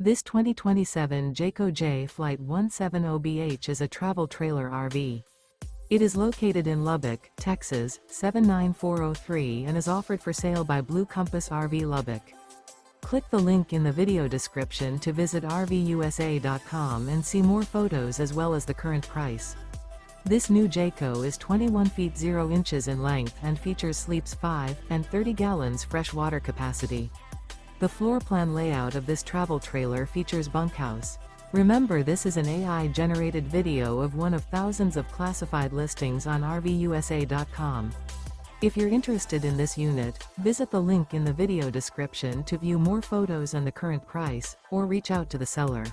This 2027 Jayco Jay Flight 170BH is a travel trailer RV. It is located in Lubbock, Texas, 79403 and is offered for sale by Blue Compass RV Lubbock. Click the link in the video description to visit RVUSA.com and see more photos as well as the current price. This new Jayco is 21 feet 0 inches in length and features sleeps 5 and 30 gallons fresh water capacity. The floor plan layout of this travel trailer features bunkhouse. Remember, this is an AI-generated video of one of thousands of classified listings on RVUSA.com. If you're interested in this unit, visit the link in the video description to view more photos and the current price, or reach out to the seller.